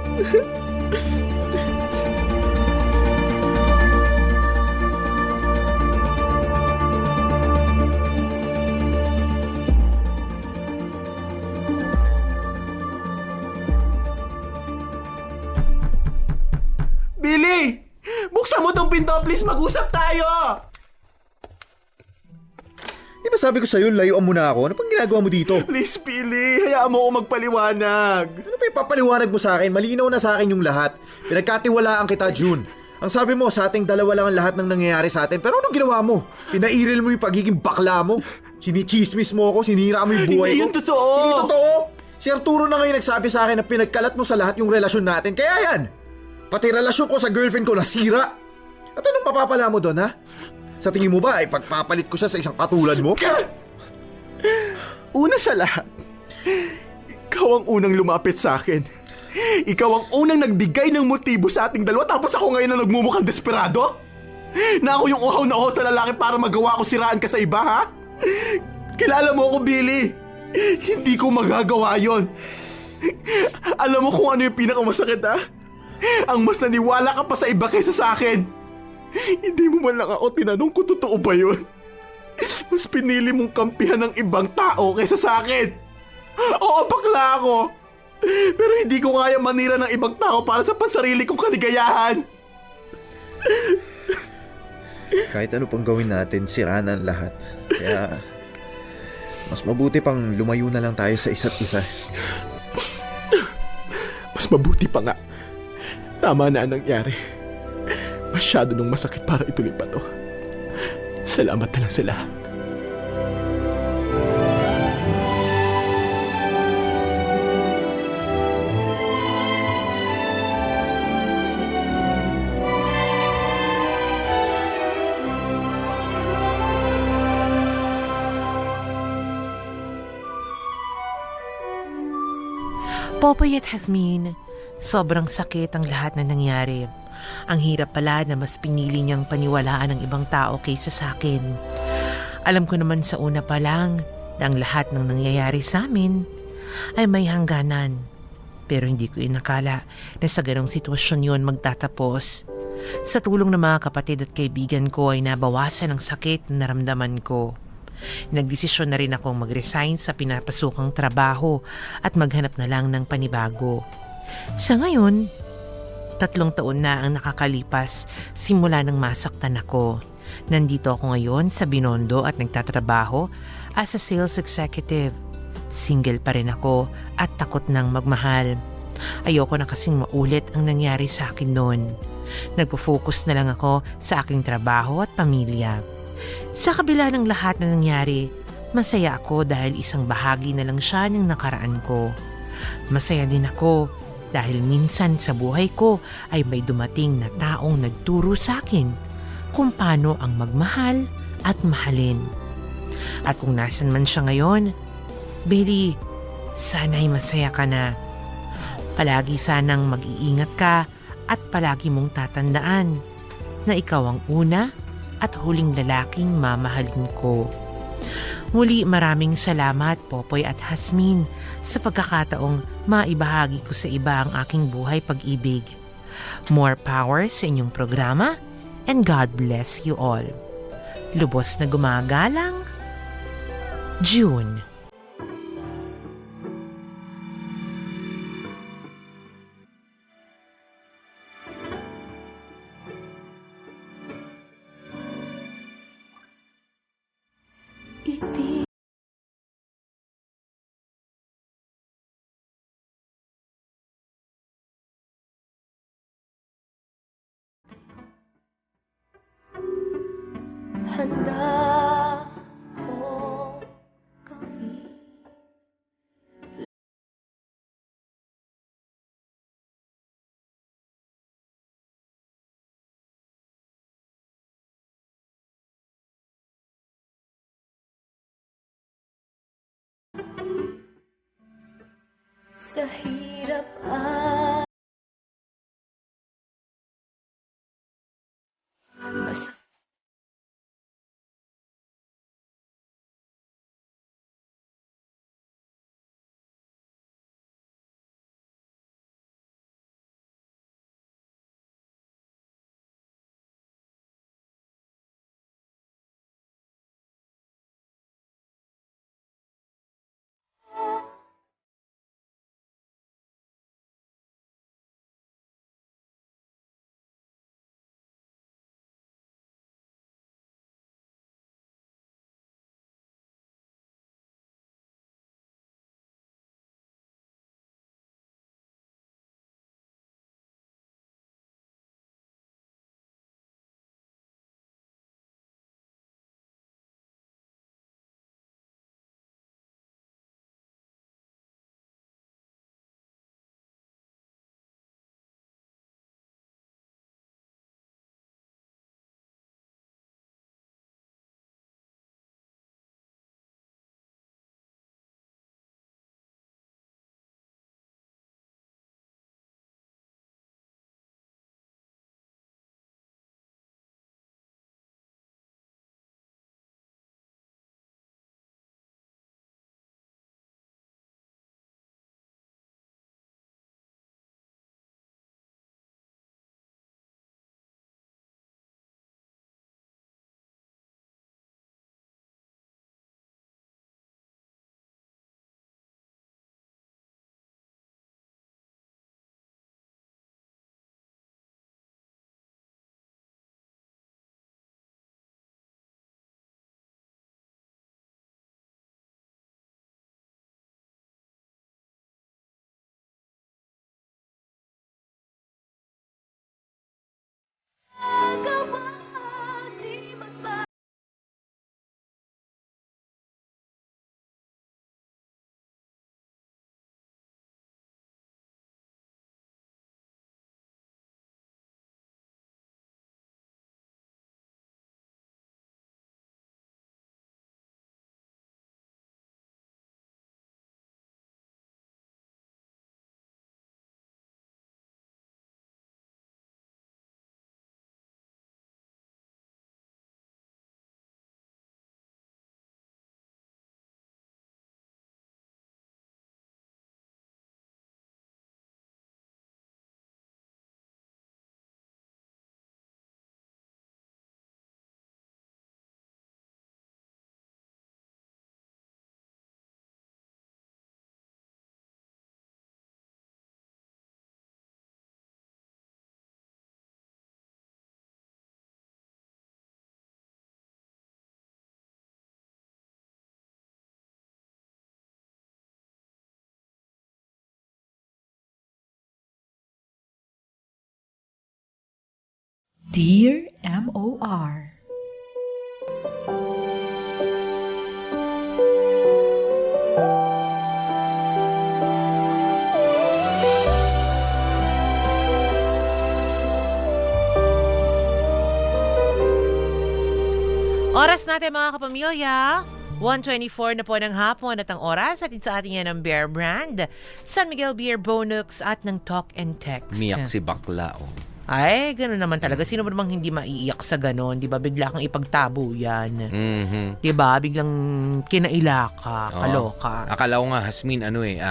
Billy! Buksan mo tong pinto, please. Mag-usap tayo! Di ba sabi ko sa'yo, layuan mo na ako? Ano pang ginagawa mo dito? Please, Billy. Hayaan mo ako magpaliwanag. Ano pa ipapaliwanag mo sa akin? Malinaw na sa akin yung lahat. Pinagkatiwalaan kita, June. Ang sabi mo, sa ating dalawa lang ang lahat ng nangyayari sa atin. Pero anong ginawa mo? Pinairil mo yung pagiging bakla mo. Sinichismis mo ako, sinira mo yung buhay ko. Hindi yun totoo. Hindi totoo. Si Arturo na ngayon nagsabi sa akin na pinagkalat mo sa lahat yung relasyon natin. Kaya yan, pati relasyon ko sa girlfriend ko nasira. At anong mapapala mo doon, ha? Sa tingin mo ba ay pagpapalit ko siya sa isang katulad mo? Una sa lahat, ikaw ang unang lumapit sa akin. Ikaw ang unang nagbigay ng motibo sa ating dalawa, tapos ako ngayon ang nagmumukhang desperado? Na ako yung uhaw na uhaw sa lalaki para magawa ko siraan ka sa iba, ha? Kilala mo ako, Billy. Hindi ko magagawa yon. Alam mo kung ano yung pinakamasakit, ha? Ang mas naniwala ka pa sa iba kaysa sa akin. Hindi mo man lang ako tinanong kung totoo ba yun. Mas pinili mong kampihan ng ibang tao kaysa sa akin. Oo, bakla ako. Pero hindi ko kaya manira ng ibang tao para sa pansarili kong kaligayahan. Kahit ano pang gawin natin, siraan ang lahat. Kaya, mas mabuti pang lumayo na lang tayo sa isa't isa. Mas mabuti pa nga. Tama na ang nangyari. Masyado nung masakit para ituloy pa to. Salamat na lang sa lahat. Popoy at Hasmin, sobrang sakit ang lahat na nangyari. Ang hirap pala na mas pinili niyang paniwalaan ng ibang tao kaysa sa akin. Alam ko naman sa una pa lang na ang lahat ng nangyayari sa amin ay may hangganan. Pero hindi ko inakala na sa ganong sitwasyon yon magtatapos. Sa tulong ng mga kapatid at kaibigan ko ay nabawasan ang sakit na naramdaman ko. Nagdesisyon na rin akong mag-resign sa pinapasukang trabaho at maghanap na lang ng panibago. Sa ngayon, 3 taon na ang nakakalipas simula nang masaktan ako. Nandito ako ngayon sa Binondo at nagtatrabaho as a sales executive. Single pa rin ako at takot ng magmahal. Ayoko na kasing maulit ang nangyari sa akin noon. Nagpo-focus na lang ako sa aking trabaho at pamilya. Sa kabila ng lahat na nangyari, masaya ako dahil isang bahagi na lang siya ng nakaraan ko. Masaya din ako dahil minsan sa buhay ko ay may dumating na taong nagturo sa akin kung paano ang magmahal at mahalin. At kung nasan man siya ngayon, Billy, sana'y masaya ka na. Palagi sanang mag-iingat ka at palagi mong tatandaan na ikaw ang una at huling lalaking mamahalin ko. Muli maraming salamat Popoy at Hasmin sa pagkakataong maibahagi ko sa iba ang aking buhay pag-ibig. More power sa inyong programa and God bless you all. Lubos na gumagalang, June. Handa ko gawin sa hirap at masakit. Dear M.O.R. Oras natin mga kapamilya, 1:24 na po ng hapon at ang oras at sa atin yan ng Bear Brand, San Miguel Beer Bonux at ng Talk and Text. Miyak si bakla, oh. Ay, gano'n naman talaga. Sino ba namang hindi maiiyak sa gano'n? Di ba? Bigla kang ipagtabo yan. Di ba? Biglang kinaila ka, kaloka. Akala ko nga, Hasmin,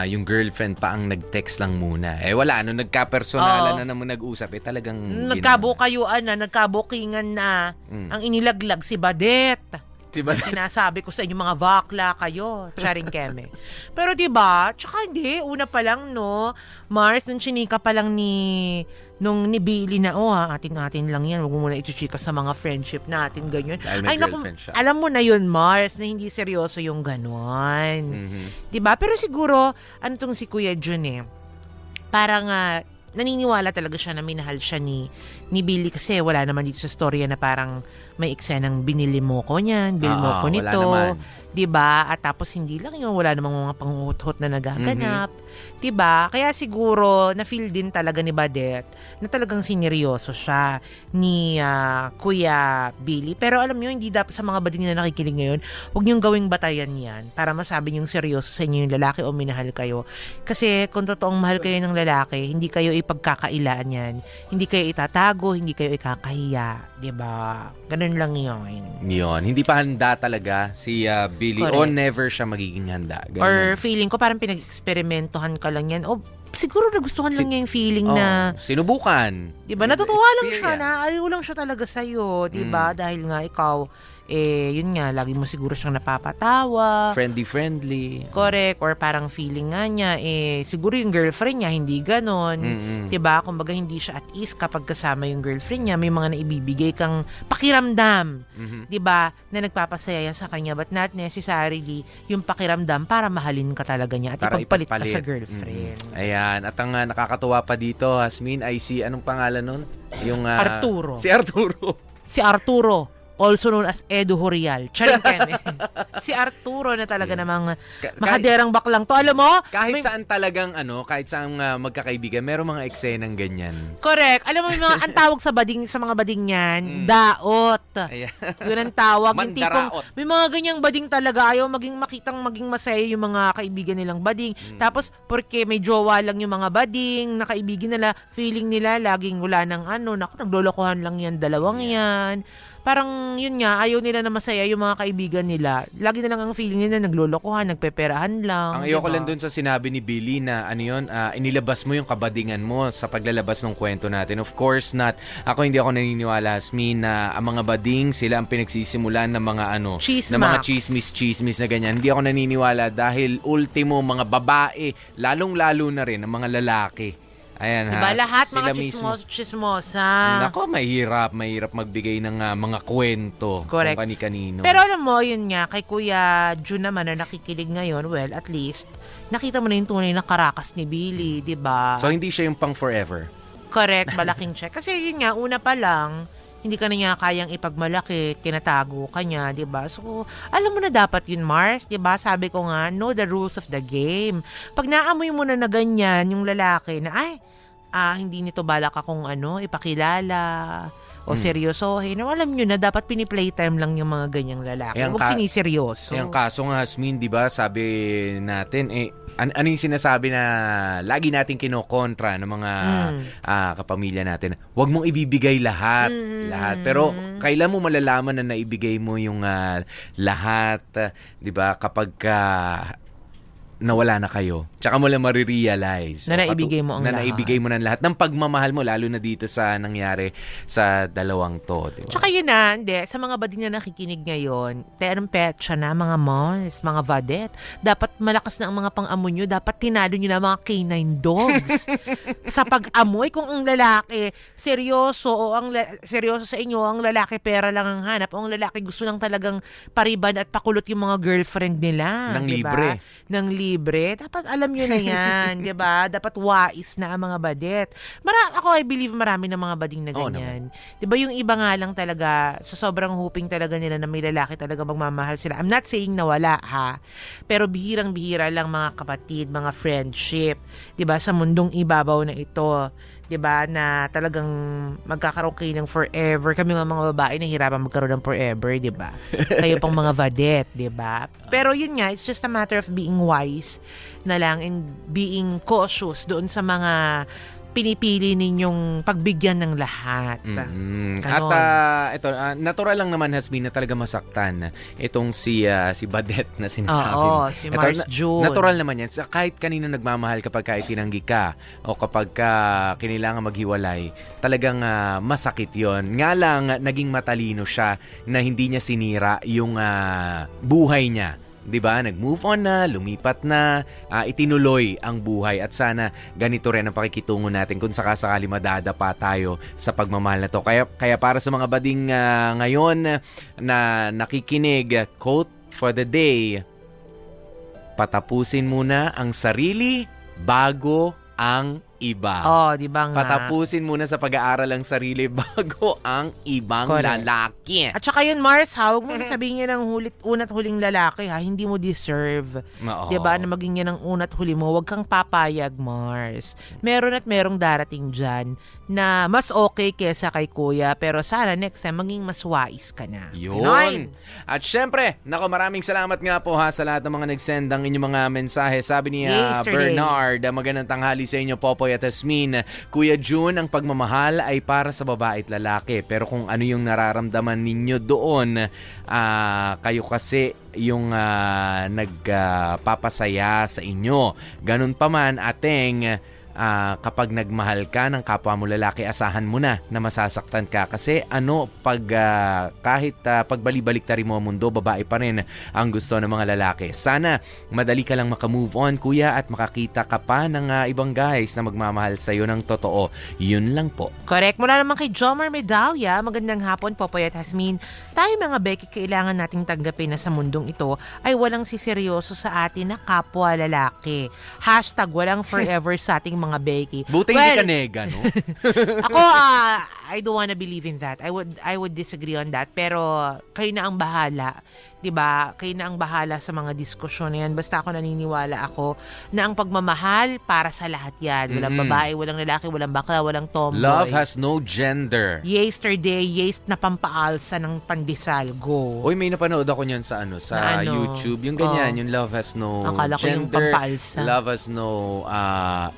yung girlfriend pa ang nag-text lang muna. Wala, nagka-personalan na naman nag-usap, talagang Nagkabukayuan na, nagkabukingan na. Ang inilaglag si Badet. Diba? Sinasabi ko sa inyo mga bakla kayo, charing keme. Pero diba, tsaka hindi, una pa lang no, Mars, nung chinika pa lang ni Billy na, atin lang yan, huwag mo muna ituchika sa mga friendship natin, ganyan. Ay, naku, alam mo na yun, Mars, na hindi seryoso yung ganon. Diba? Pero siguro, ano tong si Kuya Jun parang naniniwala talaga siya na minahal siya ni Billy kasi wala naman dito sa storya na parang may eksenang binili mo ko niyan, bili mo ko nito, 'di ba? At tapos hindi lang yun, wala namang mga panghuhot na nagaganap, 'di ba? Kaya siguro na feel din talaga ni Badet na talagang sineryoso siya ni Kuya Billy. Pero alam niyo, hindi dapat sa mga bading na nakikinig ngayon, huwag niyong gawing batayan 'yan para masabi niyong seryoso sa inyo yung lalaki o minahal kayo. Kasi kung totoong mahal kayo ng lalaki, hindi kayo ipagkakailaan 'yan. Hindi kayo itatago, hindi kayo ikakahiya, 'di ba? Ganun lang yun. Hindi pa handa talaga si Billy. Correct. O never siya magiging handa. Ganun. Or feeling ko parang pinag-eksperimentohan ka lang yan. O siguro nagustuhan lang niya yung feeling na sinubukan. Diba? Natutuwa lang siya na ayaw lang siya talaga sa'yo. Diba? Dahil nga ikaw, yun nga, lagi mo siguro siyang napapatawa. Friendly. Correct. Or parang feeling nga niya, siguro yung girlfriend niya, hindi ganon. Diba? Kumbaga hindi siya at ease kapag kasama yung girlfriend niya. May mga naibibigay kang pakiramdam. Diba? Na nagpapasaya sa kanya. But not necessarily yung pakiramdam para mahalin ka talaga niya at para ipagpalit ka sa girlfriend. Ayan. At ang nakakatuwa pa dito, Hasmin, ay si, anong pangalan nun? Yung, Arturo. Si Arturo. Si Arturo. Also known as Edu Horial. Charing keme. Si Arturo na talaga namang makaderang baklang to. Alam mo? Kahit saan talagang kahit saan magkakaibigan, merong mga eksenang ganyan. Correct. Alam mo, ang tawag sa mga bading yan, daot. Ayan. Yun ang tawag. Yung Mandaraot. tipong, may mga ganyang bading talaga. Ayaw maging masaya yung mga kaibigan nilang bading. Tapos, porque may jowa lang yung mga bading, na kaibigan nila, feeling nila, laging wala ng naglolokohan lang yan, dalawang yan. Parang yun nga, ayaw nila na masaya yung mga kaibigan nila. Lagi na lang ang feeling nila naglolokohan, nagpeperahan lang. Ang ayoko lang dun sa sinabi ni Billy na inilabas mo yung kabadingan mo sa paglalabas ng kwento natin. Of course not. Hindi ako naniniwala, Hasmin, na ang mga bading sila ang pinagsisimulan ng mga Chismax. na mga chismis na ganyan. Hindi ako naniniwala dahil ultimo mga babae, lalong-lalo na rin ang mga lalaki. Ayan, diba? Lahat mga chismosa. Nako, mahirap magbigay ng mga kwento. Correct. Kung kani-kanino. Pero alam mo, yun nga, kay Kuya Jun naman na nakikinig ngayon, well, at least, nakita mo na yung tunay na karakas ni Billy, diba? So, hindi siya yung pang forever. Correct, malaking check. Kasi yun nga, una pa lang, hindi ka na niya kayang ipagmalaki, tinatago ka niya, diba? So, alam mo na dapat yun, Mars, diba? Sabi ko nga, know the rules of the game. Pag naamoy mo na ganyan, yung lalaki na, hindi nito balak akong ipakilala o seryosohin. Alam nyo na, dapat piniplaytime lang yung mga ganyang lalaki. Huwag siniseryoso. Ang kaso nga, Hasmin, diba, sabi natin, ano yung sinasabi na lagi natin kinokontra ng mga kapamilya natin? Huwag mong ibibigay lahat. Pero kailan mo malalaman na naibigay mo yung lahat, diba, kapag nawala na kayo. Tsaka mo lang marirealize. Na naibigay mo ang lahat. Na naibigay mo ng lahat ng pagmamahal mo, lalo na dito sa nangyari sa dalawang to. Diba? Tsaka yun sa mga bading na nakikinig ngayon, terang petsa na, mga Mars, mga vadet, dapat malakas na ang mga pang-amo nyo, dapat tinalo nyo na mga canine dogs. Sa pag-amoy, kung ang lalaki seryoso seryoso sa inyo, ang lalaki pera lang ang hanap, o ang lalaki gusto lang talagang pariban at pakulot yung mga girlfriend nila. Nang diba? libre. Nang libre. libre, dapat alam nyo na yan, di ba? Dapat wais na ang mga badet. Ako, I believe marami ng mga bading na ganyan. Di ba yung iba nga lang talaga, sa sobrang hoping talaga nila na may lalaki talaga magmamahal sila. I'm not saying na wala, ha? Pero bihirang-bihira lang mga kapatid, mga friendship, di ba? Sa mundong ibabaw na ito, 'di ba, na talagang magkakaroon kayo ng forever. Kami mga babae nahihirapan magkaroon ng forever, 'di ba? Kayo pang mga vadet, 'di ba? Pero yun nga, it's just a matter of being wise na lang and being cautious doon sa mga pinipili ninyong pagbigyan ng lahat. At ito, natural lang naman, Hasmin, na talaga masaktan itong si Badet na sinasabi. Oo, si Mars June. Natural naman yan. Kahit kanino nagmamahal kapag itinanggi ka o kapag kinailangan maghiwalay, talagang masakit yon. Nga lang, naging matalino siya na hindi niya sinira yung buhay niya. 'Di ba? Nag-move on na, lumipat na, itinuloy ang buhay at sana ganito rin ang pakikitungo natin kung sakasakali madadapa tayo sa pagmamahal na to. Kaya para sa mga bading ngayon na nakikinig, quote for the day, patapusin muna ang sarili bago ang iba. Di ba nga? Patapusin muna sa pag-aaral ang sarili bago ang ibang lalaki. At saka yun, Mars, huwag mo sabihin niya ng unat huling lalaki, ha? Hindi mo deserve. Di ba? Na maging yan ang unat huli mo. Huwag kang papayag, Mars. Meron at merong darating dyan na mas okay kesa kay kuya, pero sana next time maging mas wise ka na. Yun. At syempre, maraming salamat nga po sa lahat ng mga nag-send ng inyong mga mensahe. Sabi ni Bernard, magandang tanghali sa inyo, Popoy at Hasmin. Kuya June, ang pagmamahal ay para sa babae at lalaki. Pero kung ano yung nararamdaman ninyo doon, kayo kasi yung nagpapasaya sa inyo. Ganun pa man, ateng, kapag nagmahal ka ng kapwa mo lalaki, asahan mo na masasaktan ka kasi kahit pagbali-baliktarin mo ang mundo, babae pa rin ang gusto ng mga lalaki. Sana madali ka lang makamove on, kuya, at makakita ka pa ng ibang guys na magmamahal sa iyo ng totoo. Yun lang po. Correct. Mula naman kay Jomar Medalya, magandang hapon, Popoy at Hasmin. Tayo mga Becky, kailangan nating tanggapin na sa mundong ito ay walang siseryoso sa atin na kapwa lalaki. # walang forever sa ating mga Becky. Buti hindi ka nega, no? Ako, I don't wanna believe in that. I would disagree on that. Pero kayo na ang bahala. 'Di ba? Kayo na ang bahala sa mga diskusyon na yan. Basta ako naniniwala ako na ang pagmamahal para sa lahat yan. Walang babae, walang lalaki, walang bakla, walang tomboy. Love has no gender. Yesterday, na pampaalsa ng pandesal. Go. Uy, may napanood ako niyan sa YouTube. Yung ganyan, yung love has no akala ko yung gender. pampaalsa. Love has no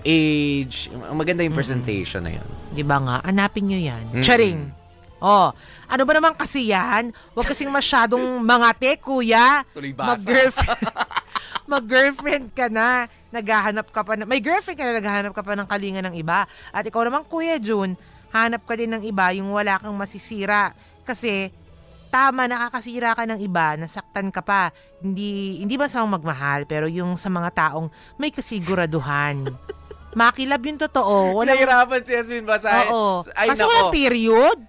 age. Maganda yung presentation na yun. 'Di ba nga? Hanapin nyo yan. Charing! Ano ba naman kasi yan? Huwag kasing masyadong mangate, kuya. Tuloy basa. Mag-girlfriend ka na. Naghahanap ka pa may girlfriend ka na, naghahanap ka pa ng kalinga ng iba. At ikaw naman, Kuya June, hanap ka din ng iba yung wala kang masisira. Kasi, tama, nakakasira ka ng iba, nasaktan ka pa. Hindi masamang magmahal, pero yung sa mga taong may kasiguraduhan. Makilab yung totoo. Nahirapan si Yasmin basahin. Oo. Ay, kasi walang period.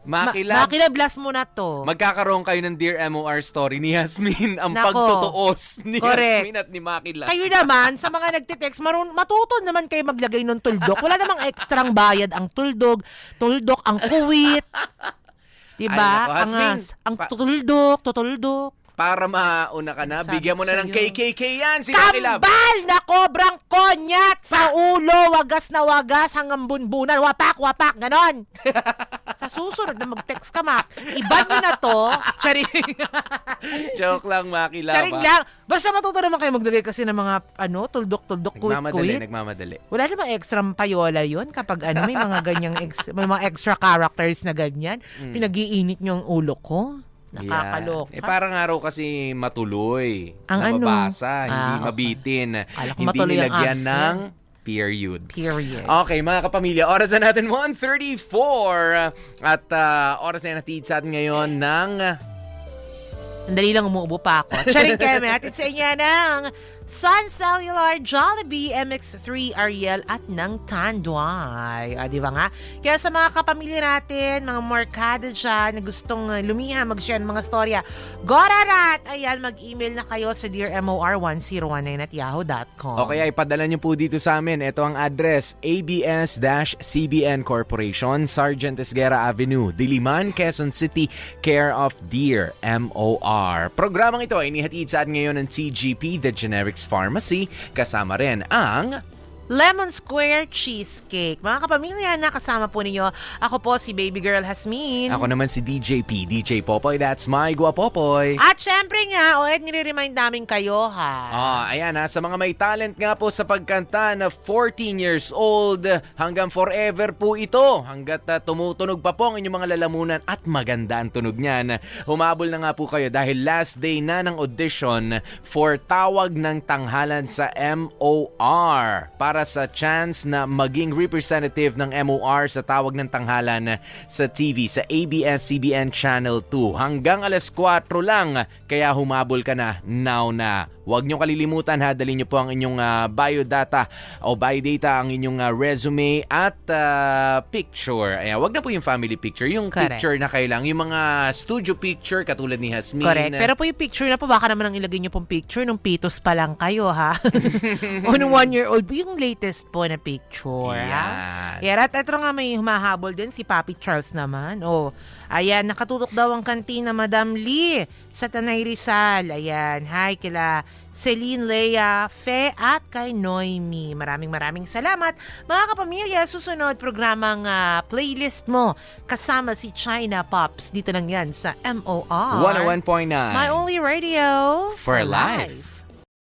Makilab last mo na to. Magkakaroon kayo ng Dear MOR story ni Yasmin, ang Nako. pagtutuos ni Correct. Yasmin at ni Makilab. Kayo naman, sa mga nagtitext, matuto naman kayo maglagay ng tuldok. Wala namang ekstrang bayad ang tuldok ang kuwit. Diba? Ay, Hasmin, ang tutuldok. Para mauna ka na, Sabi bigyan mo na ko ng sa'yo. KKK yan, si Makilab. Kambal na kobrang konyat sa ulo, wagas na wagas hanggang bunbunan, wapak, ganon. Sa susunod na mag-text ka, Mak, iban mo na to. Charing. Joke lang, Makilab. Charing lang. Basta matuto naman kayo maglagay kasi ng mga tuldok, kuwit. Nagmamadali. Wala namang extra payola yun kapag may mga ganyang may mga extra characters na ganyan. Pinag-iinit nyo ang ulo ko. Nakakaloka. Parang araw kasi matuloy. Ang nababasa, hindi okay. mabitin. Hindi Hindi nilagyan ang ng period. Okay, mga kapamilya, oras na natin 1:34 at oras na natid sa atin ngayon ng Sandali lang, umuubo pa ako. Charing keme, atin sa inyo ng Sun Cellular, Jollibee, MX3, Ariel at ng Tanduay. Di ba nga? Kaya sa mga kapamilya natin, mga markada dyan na gustong lumiham, mag-share ng mga storya, gorarat! Ayan, mag-email na kayo sa dearmor1019@yahoo.com. O kaya ipadala niyo po dito sa amin. Ito ang address, ABS-CBN Corporation, Sergeant Esguerra Avenue, Diliman, Quezon City, care of Dear MOR. Programang ito ay inihatid sa atin ngayon ng CGP, The Generics Pharmacy, kasama rin ang Lemon Square Cheesecake. Mga kapamilya, nakasama po ninyo. Ako po si Baby Girl Hasmin. Ako naman si DJ P, DJ Popoy, that's my Guapopoy. At syempre nga, nire-remind namin kayo ha. Ayan ha, sa mga may talent nga po sa pagkanta na 14 years old, hanggang forever po ito. Hanggat tumutunog pa po ang inyong mga lalamunan at maganda ang tunog niyan. Humabol na nga po kayo dahil last day na ng audition for Tawag ng Tanghalan sa MOR. Para sa chance na maging representative ng MOR sa Tawag ng Tanghalan sa TV, sa ABS-CBN Channel 2. Hanggang alas 4 lang, kaya humabol ka na, now na. Huwag nyo kalilimutan ha, dalhin nyo po ang inyong biodata o biodata, ang inyong resume at picture. Ayan, wag na po yung family picture, yung Correct. picture na kailang, yung mga studio picture katulad ni Hasmin. Correct. Pero po yung picture na po, baka naman ang ilagay nyo pong picture nung pitos pa lang kayo ha. O nung 1-year-old, yung latest po na picture. Ha? Yan. At ito nga may humahabol din si Papi Charles naman. Ayan, nakatutok daw ang kantina Madam Lee sa Tanay Rizal. Ayan, hi kila Celine, Lea, Fe at kay Noemi. Maraming salamat. Mga kapamilya, susunod programang playlist mo kasama si China Pops. Dito lang yan sa MOR 101.9 My Only Radio for life.